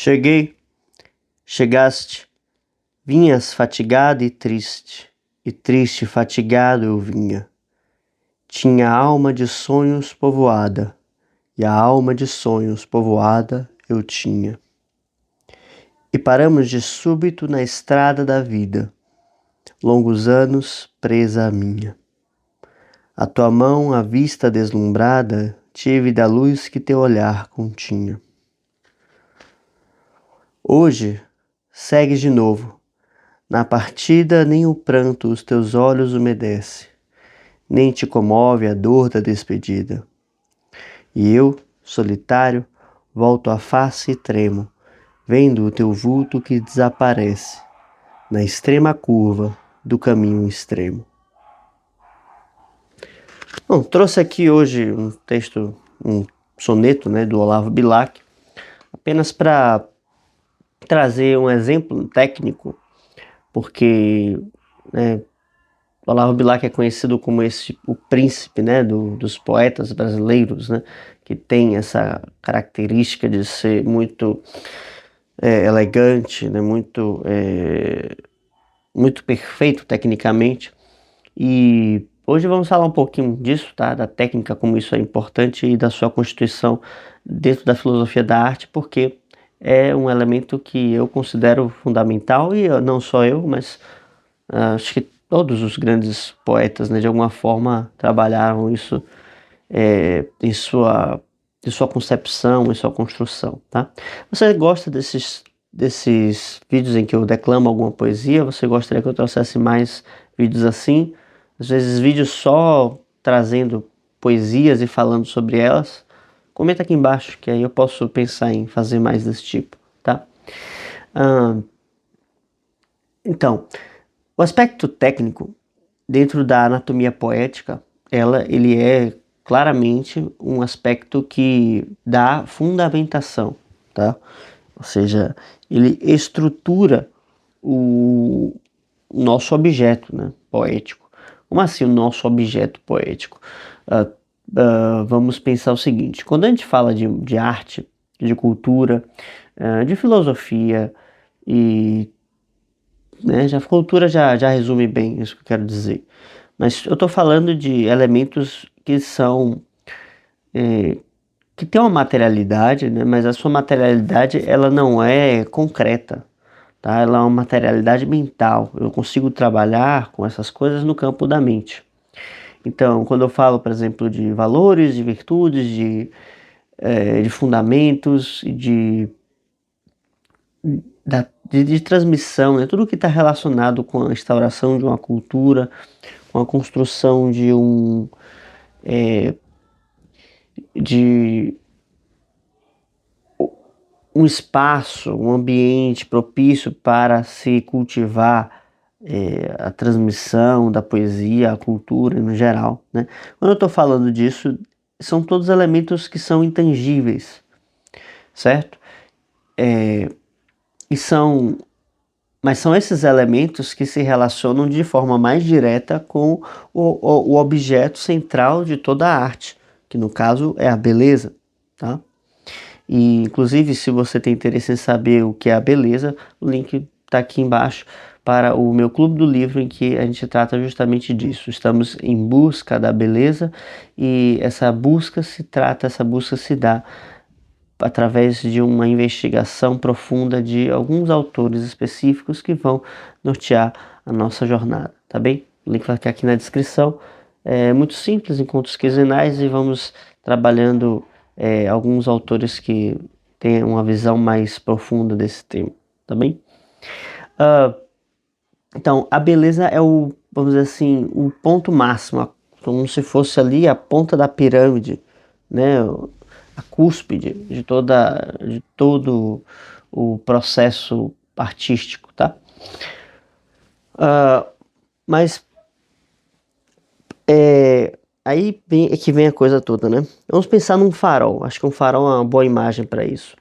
Cheguei, chegaste, vinhas fatigado e triste fatigado eu vinha. Tinha alma de sonhos povoada, e a alma de sonhos povoada eu tinha. E paramos de súbito na estrada da vida, longos anos presa a minha. A tua mão, à vista deslumbrada, tive da luz que teu olhar continha. Hoje, segues de novo. Na partida nem o pranto os teus olhos umedece, nem te comove a dor da despedida. E eu, solitário, volto a face e tremo, vendo o teu vulto que desaparece na extrema curva do caminho extremo. Bom, trouxe aqui hoje um texto, um soneto, do Olavo Bilac, apenas para trazer um exemplo técnico, porque o Olavo Bilac é conhecido como o príncipe, dos poetas brasileiros, que tem essa característica de ser muito elegante, muito perfeito tecnicamente. E hoje vamos falar um pouquinho disso, tá? Da técnica, como isso é importante, e da sua constituição dentro da filosofia da arte, porque é um elemento que eu considero fundamental, e não só eu, mas acho que todos os grandes poetas, de alguma forma, trabalharam isso em sua concepção, em sua construção, tá? Você gosta desses vídeos em que eu declamo alguma poesia? Você gostaria que eu trouxesse mais vídeos assim? Às vezes vídeos só trazendo poesias e falando sobre elas? Comenta aqui embaixo, que aí eu posso pensar em fazer mais desse tipo, tá? Então, o aspecto técnico dentro da anatomia poética, ele é claramente um aspecto que dá fundamentação, tá? Ou seja, ele estrutura o nosso objeto, poético. Como assim o nosso objeto poético? Vamos pensar o seguinte: quando a gente fala de arte, de cultura, de filosofia e cultura já resume bem isso que eu quero dizer. Mas eu estou falando de elementos que são que tem uma materialidade, mas a sua materialidade ela não é concreta, tá? Ela é uma materialidade mental. Eu consigo trabalhar com essas coisas no campo da mente. Então, quando eu falo, por exemplo, de valores, de virtudes, de fundamentos, de transmissão, tudo que está relacionado com a instauração de uma cultura, com a construção de um espaço, um ambiente propício para se cultivar a transmissão da poesia, a cultura no geral, Quando eu estou falando disso, são todos elementos que são intangíveis, certo? Mas são esses elementos que se relacionam de forma mais direta com o objeto central de toda a arte, que no caso é a beleza, tá? E inclusive, se você tem interesse em saber o que é a beleza, o link está aqui embaixo para o meu clube do livro, em que a gente trata justamente disso. Estamos em busca da beleza, e essa busca se dá através de uma investigação profunda de alguns autores específicos que vão nortear a nossa jornada, tá bem? O link vai ficar aqui na descrição. É muito simples, encontros quinzenais, e vamos trabalhando alguns autores que têm uma visão mais profunda desse tema, tá bem? Então, a beleza é vamos dizer assim, o ponto máximo, como se fosse ali a ponta da pirâmide, a cúspide de todo o processo artístico, tá? Mas aí é que vem a coisa toda, Vamos pensar num farol. Acho que um farol é uma boa imagem para isso.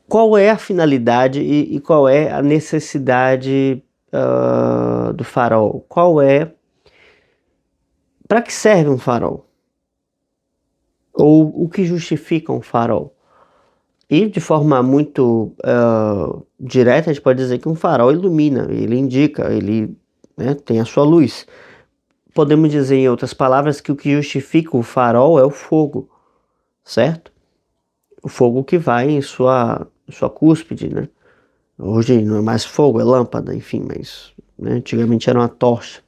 Qual é a finalidade e qual é a necessidade do farol? Para que serve um farol? Ou o que justifica um farol? E de forma muito direta, a gente pode dizer que um farol ilumina, ele indica, ele, né, tem a sua luz. Podemos dizer, em outras palavras, que o que justifica o farol é o fogo, certo? O fogo que vai em sua cúspide, né? Hoje não é mais fogo, é lâmpada, enfim, mas, né, antigamente era uma tocha.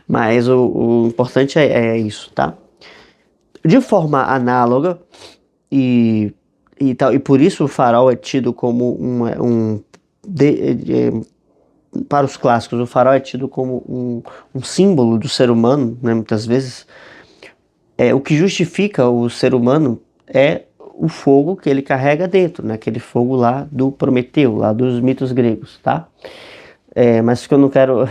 Mas o importante é isso, tá? De forma análoga, e, e por isso o farol é tido como para os clássicos, o farol é tido como um símbolo do ser humano, né, muitas vezes. O que justifica o ser humano é o fogo que ele carrega dentro, né, aquele fogo lá do Prometeu, lá dos mitos gregos, tá? Mas que eu não quero...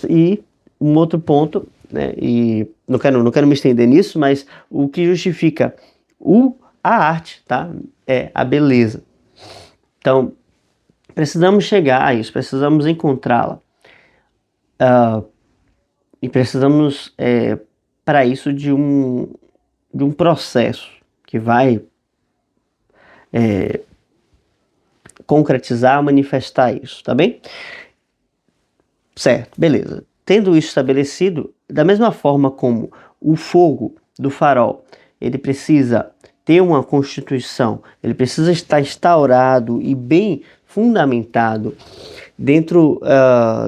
E um outro ponto, né, e não quero me estender nisso, mas o que justifica a arte, tá? É a beleza. Então, precisamos chegar a isso, precisamos encontrá-la. E precisamos, para isso, de um processo que vai concretizar, manifestar isso, tá bem? Certo, beleza. Tendo isso estabelecido, da mesma forma como o fogo do farol, ele precisa ter uma constituição, ele precisa estar instaurado e bem fundamentado dentro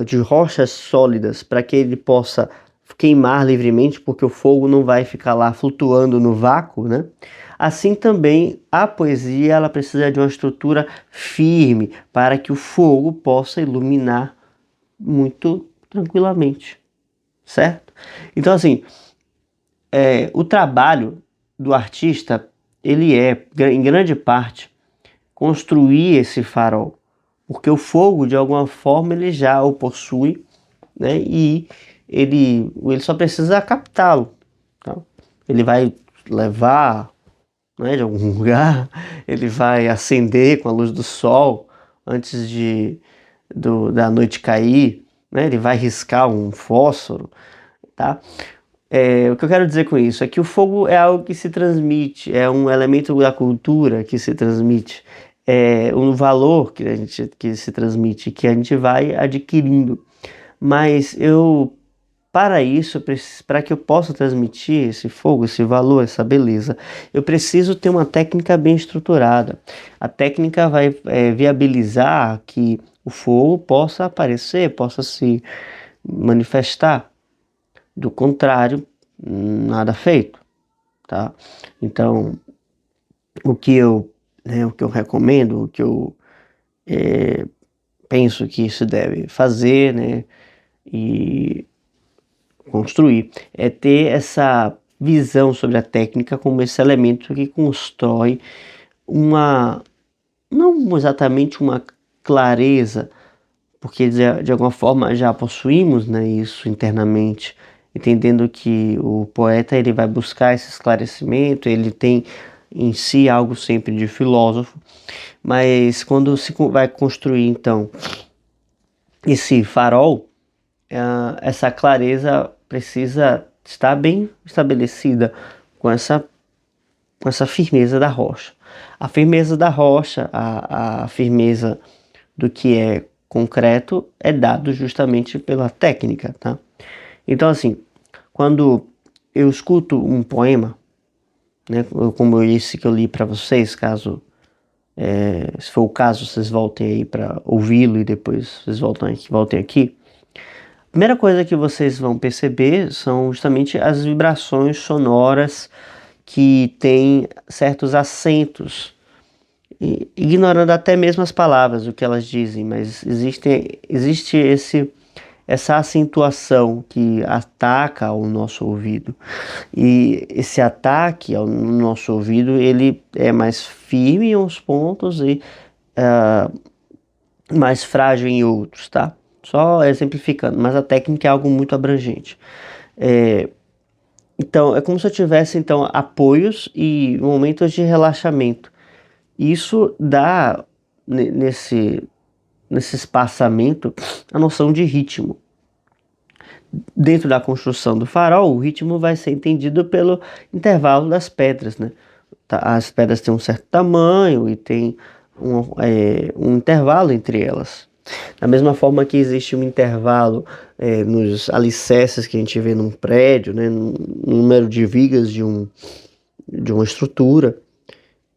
de rochas sólidas para que ele possa queimar livremente, porque o fogo não vai ficar lá flutuando no vácuo, né? Assim também a poesia, ela precisa de uma estrutura firme para que o fogo possa iluminar muito tranquilamente, certo? Então, assim, o trabalho do artista, ele é, em grande parte, construir esse farol, porque o fogo, de alguma forma, ele já o possui, né? E ele só precisa captá-lo, tá? Ele vai levar, né, de algum lugar, ele vai acender com a luz do sol antes da noite cair, né? Ele vai riscar um fósforo, tá? O que eu quero dizer com isso é que o fogo é algo que se transmite, é um elemento da cultura que se transmite, é um valor que se transmite, que a gente vai adquirindo. Mas para isso, para que eu possa transmitir esse fogo, esse valor, essa beleza, eu preciso ter uma técnica bem estruturada. A técnica vai viabilizar que o fogo possa aparecer, possa se manifestar. Do contrário, nada feito, tá? Então, o que eu recomendo, o que eu penso que se deve fazer, né, e construir, é ter essa visão sobre a técnica como esse elemento que constrói não exatamente uma clareza, porque de alguma forma já possuímos, né, isso internamente, entendendo que o poeta ele vai buscar esse esclarecimento, ele tem em si algo sempre de filósofo, mas quando se vai construir então esse farol, essa clareza precisa estar bem estabelecida com essa firmeza da rocha. A firmeza da rocha, a firmeza do que é concreto é dado justamente pela técnica, tá? Então, assim, quando eu escuto um poema, né, como esse que eu li para vocês, se for o caso, vocês voltem aí para ouvi-lo e depois vocês voltem aqui. A primeira coisa que vocês vão perceber são justamente as vibrações sonoras que têm certos acentos, ignorando até mesmo as palavras, o que elas dizem, mas existe essa acentuação que ataca ao nosso ouvido. E esse ataque ao nosso ouvido, ele é mais firme em uns pontos e mais frágil em outros, tá? Só exemplificando, mas a técnica é algo muito abrangente. Então, é como se eu tivesse então apoios e momentos de relaxamento. Isso dá nesse espaçamento a noção de ritmo. Dentro da construção do farol, o ritmo vai ser entendido pelo intervalo das pedras, né? as pedras têm um certo tamanho e tem um intervalo entre elas. Da mesma forma que existe um intervalo nos alicerces que a gente vê num prédio, né, no número de vigas de uma estrutura,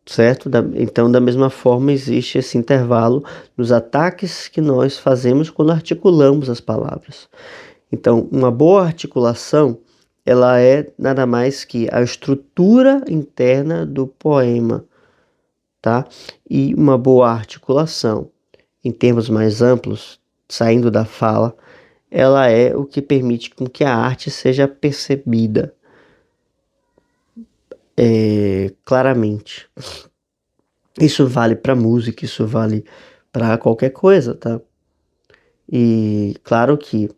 certo? Então, da mesma forma, existe esse intervalo nos ataques que nós fazemos quando articulamos as palavras. Então, uma boa articulação, ela é nada mais que a estrutura interna do poema, tá? E uma boa articulação, em termos mais amplos, saindo da fala, ela é o que permite com que a arte seja percebida claramente. Isso vale para música, isso vale para qualquer coisa, tá? E claro que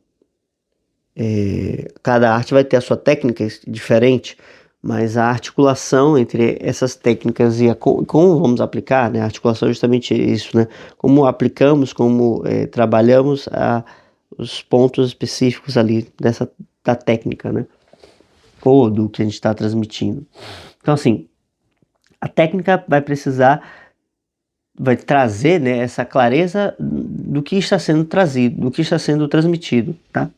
cada arte vai ter a sua técnica diferente, mas a articulação entre essas técnicas e como vamos aplicar, né? A articulação é justamente isso, né? Como aplicamos, como trabalhamos os pontos específicos ali da técnica, né? Ou do que a gente está transmitindo. Então, assim, a técnica vai trazer, né, essa clareza do que está sendo trazido, do que está sendo transmitido, tá?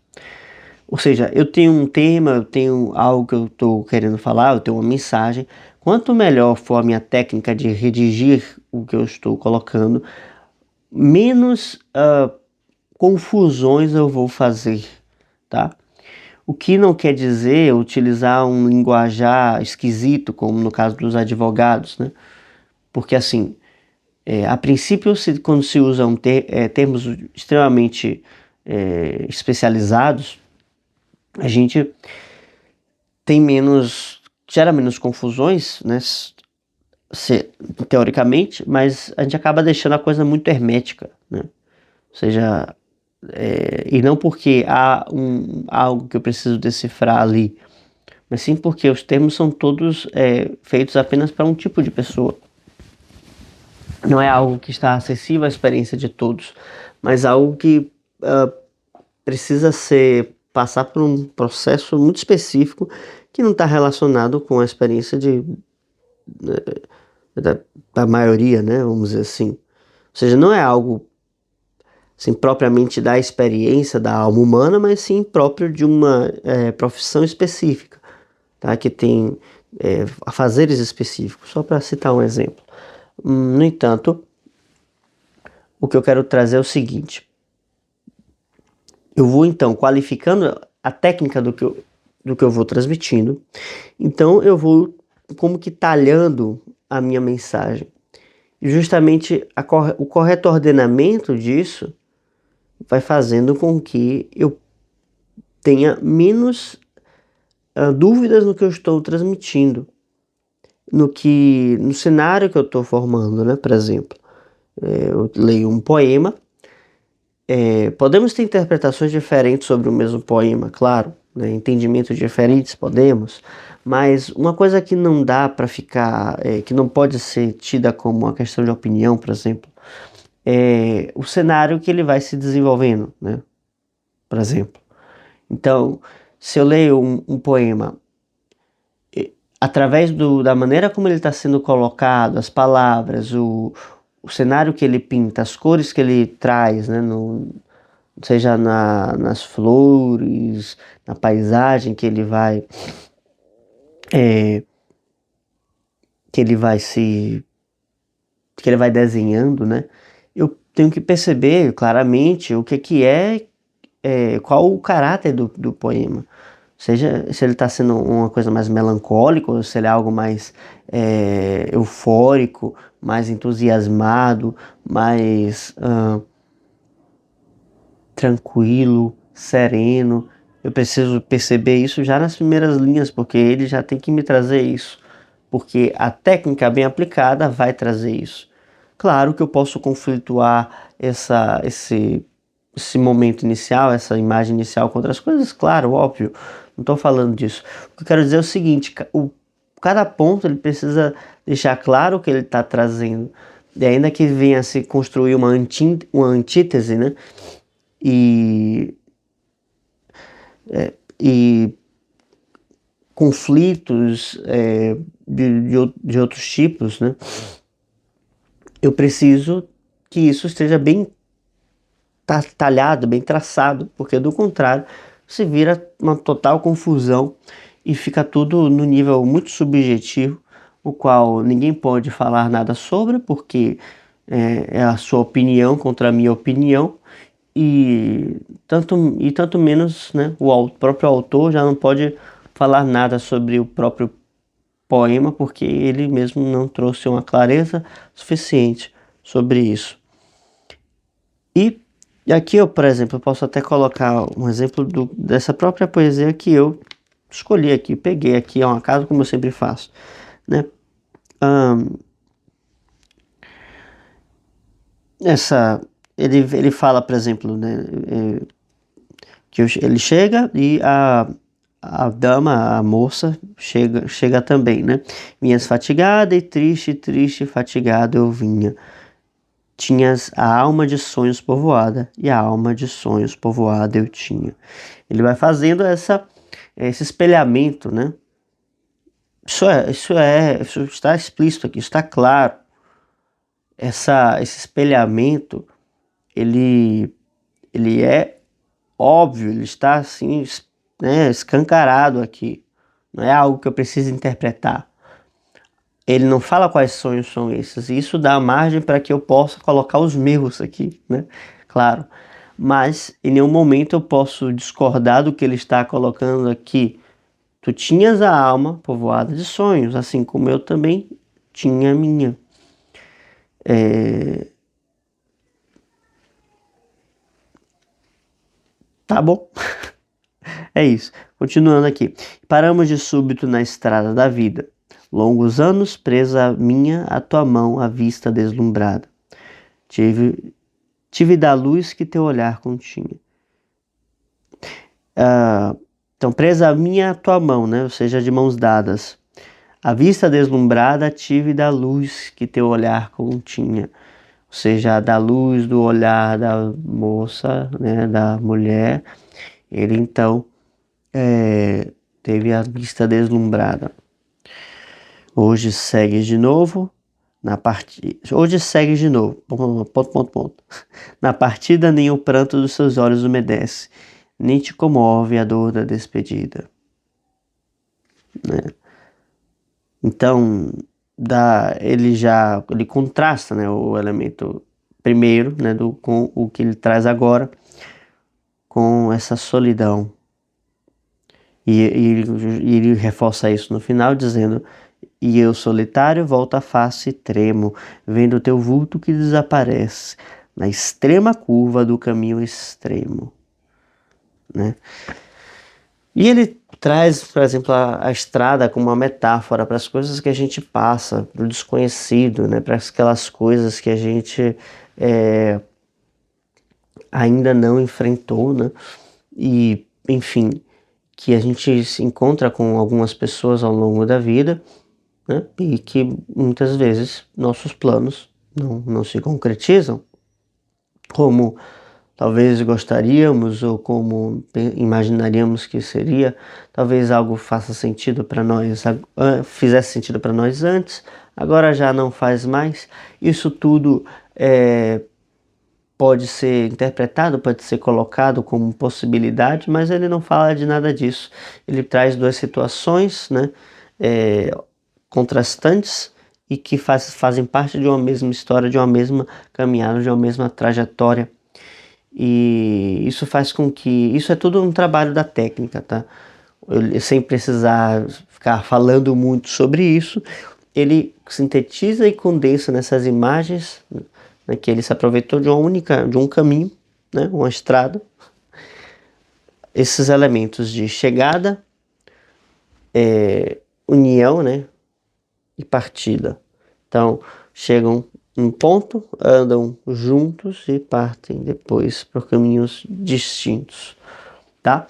Ou seja, eu tenho um tema, eu tenho algo que eu estou querendo falar, eu tenho uma mensagem. Quanto melhor for a minha técnica de redigir o que eu estou colocando, menos confusões eu vou fazer, tá? O que não quer dizer utilizar um linguajar esquisito, como no caso dos advogados, né? Porque assim, a princípio, quando se usam termos extremamente especializados, a gente gera menos confusões, né? Teoricamente, mas a gente acaba deixando a coisa muito hermética, né? Ou seja, e não porque há algo que eu preciso decifrar ali, mas sim porque os termos são todos feitos apenas para um tipo de pessoa. Não é algo que está acessível à experiência de todos, mas algo que precisa passar por um processo muito específico que não está relacionado com a experiência da maioria, né? Vamos dizer assim. Ou seja, não é algo assim, propriamente da experiência da alma humana, mas sim próprio de uma profissão específica, tá? Que tem afazeres específicos, só para citar um exemplo. No entanto, o que eu quero trazer é o seguinte: eu vou então qualificando a técnica do que eu vou transmitindo, então eu vou como que talhando a minha mensagem. E justamente o correto ordenamento disso vai fazendo com que eu tenha menos dúvidas no que eu estou transmitindo, no cenário que eu estou formando, né? Por exemplo, eu leio um poema, podemos ter interpretações diferentes sobre o mesmo poema, claro, né? Entendimentos diferentes podemos, mas uma coisa que não dá para ficar, que não pode ser tida como uma questão de opinião, por exemplo, é o cenário que ele vai se desenvolvendo, né? Por exemplo. Então, se eu leio um poema, através da maneira como ele está sendo colocado, as palavras, o cenário que ele pinta, as cores que ele traz, né, seja nas flores, na paisagem é, que ele vai que ele vai desenhando, né? Eu tenho que perceber claramente o que qual o caráter do poema. Seja se ele está sendo uma coisa mais melancólica, ou se ele é algo mais eufórico, mais entusiasmado, mais tranquilo, sereno. Eu preciso perceber isso já nas primeiras linhas, porque ele já tem que me trazer isso. Porque a técnica bem aplicada vai trazer isso. Claro que eu posso conflituar esse momento inicial, essa imagem inicial com outras coisas, claro, óbvio. Não estou falando disso. O que eu quero dizer é o seguinte: cada ponto ele precisa deixar claro o que ele está trazendo. E ainda que venha a se construir uma antítese, né? E conflitos de outros tipos, né? Eu preciso que isso esteja bem talhado, bem traçado, porque do contrário se vira uma total confusão e fica tudo no nível muito subjetivo, o qual ninguém pode falar nada sobre, porque é a sua opinião contra a minha opinião, e tanto menos, né, o próprio autor já não pode falar nada sobre o próprio poema, porque ele mesmo não trouxe uma clareza suficiente sobre isso. E aqui eu, por exemplo, eu posso até colocar um exemplo dessa própria poesia que eu escolhi aqui, peguei aqui, é um acaso, como eu sempre faço, né? Ele fala, por exemplo, né, ele chega e a dama, a moça, chega também, né? Vinhas fatigada e triste, triste, fatigada eu vinha. Tinhas a alma de sonhos povoada, e a alma de sonhos povoada eu tinha. Ele vai fazendo esse espelhamento, né? Isso está explícito aqui, está claro. Esse espelhamento, ele é óbvio, ele está assim, né, escancarado aqui. Não é algo que eu preciso interpretar. Ele não fala quais sonhos são esses, e isso dá margem para que eu possa colocar os meus aqui, né? Claro. Mas em nenhum momento eu posso discordar do que ele está colocando aqui. Tu tinhas a alma povoada de sonhos, assim como eu também tinha a minha. Tá bom? É isso. Continuando aqui. Paramos de súbito na estrada da vida. Longos anos presa a tua mão, a vista deslumbrada. Tive da luz que teu olhar continha. Então, presa a tua mão, né? Ou seja, de mãos dadas. A vista deslumbrada tive da luz que teu olhar continha. Ou seja, da luz do olhar da moça, né? Da mulher. Ele então teve a vista deslumbrada. Hoje segues de novo Hoje segues de novo. Ponto. Na partida nem o pranto dos seus olhos umedece, nem te comove a dor da despedida. Né? Então, ele contrasta, né, o elemento primeiro, né, com o que ele traz agora, com essa solidão. E ele reforça isso no final, dizendo: e eu solitário volto a face e tremo, vendo teu vulto que desaparece na extrema curva do caminho extremo, né? E ele traz, por exemplo, a estrada como uma metáfora para as coisas que a gente passa, para o desconhecido, né? Para aquelas coisas que a gente ainda não enfrentou, né? E, enfim, que a gente se encontra com algumas pessoas ao longo da vida, né? E que muitas vezes nossos planos não se concretizam como talvez gostaríamos ou como imaginaríamos que seria. Talvez algo faça sentido para nós, fizesse sentido para nós antes, agora já não faz mais. Isso tudo pode ser interpretado, pode ser colocado como possibilidade, mas ele não fala de nada disso. Ele traz duas situações, né, contrastantes e que fazem parte de uma mesma história, de uma mesma caminhada, de uma mesma trajetória. E isso faz com que... Isso é tudo um trabalho da técnica, tá? Sem precisar ficar falando muito sobre isso, ele sintetiza e condensa nessas imagens, né, que ele se aproveitou de um caminho, né, uma estrada, esses elementos de chegada, união, né, e partida. Então, chegam em ponto, andam juntos e partem depois por caminhos distintos, tá?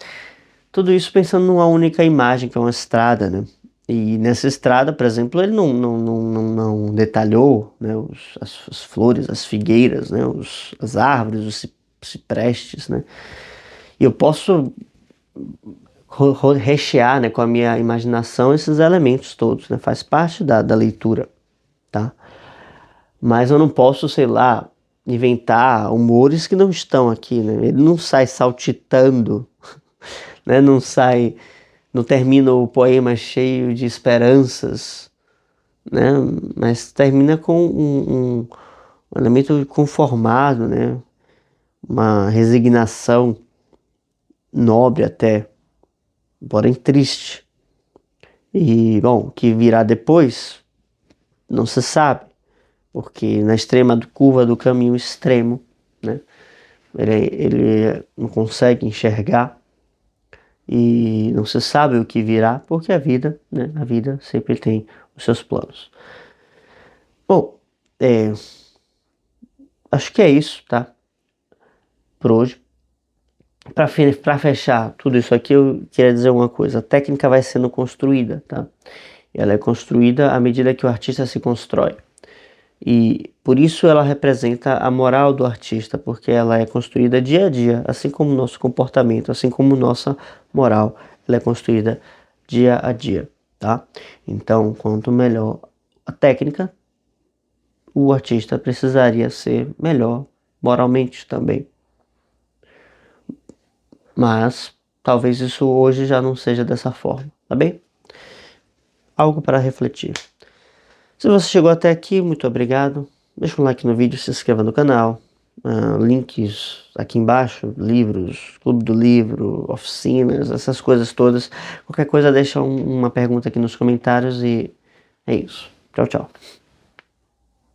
Tudo isso pensando numa única imagem, que é uma estrada, né? E nessa estrada, por exemplo, ele não detalhou, né, as flores, as figueiras, né, as árvores, os ciprestes, né? E eu posso rechear, né, com a minha imaginação esses elementos todos, né? Faz parte da leitura, tá? Mas eu não posso, sei lá, inventar humores que não estão aqui, né? Ele não sai saltitando, né? Não termina o poema cheio de esperanças, né? Mas termina com um elemento conformado, né? Uma resignação nobre até, porém triste. E, bom, o que virá depois não se sabe, porque na extrema curva do caminho extremo, né? Ele não consegue enxergar e não se sabe o que virá, porque a vida, né? A vida sempre tem os seus planos. Bom, acho que é isso, tá? Por hoje. Para fechar tudo isso aqui, eu queria dizer uma coisa. A técnica vai sendo construída, tá? Ela é construída à medida que o artista se constrói. E por isso ela representa a moral do artista, porque ela é construída dia a dia, assim como o nosso comportamento, assim como nossa moral, ela é construída dia a dia, tá? Então, quanto melhor a técnica, o artista precisaria ser melhor moralmente também. Mas talvez isso hoje já não seja dessa forma, tá bem? Algo para refletir. Se você chegou até aqui, muito obrigado. Deixa um like no vídeo, se inscreva no canal. Links aqui embaixo, livros, clube do livro, oficinas, essas coisas todas. Qualquer coisa deixa uma pergunta aqui nos comentários e é isso. Tchau, tchau.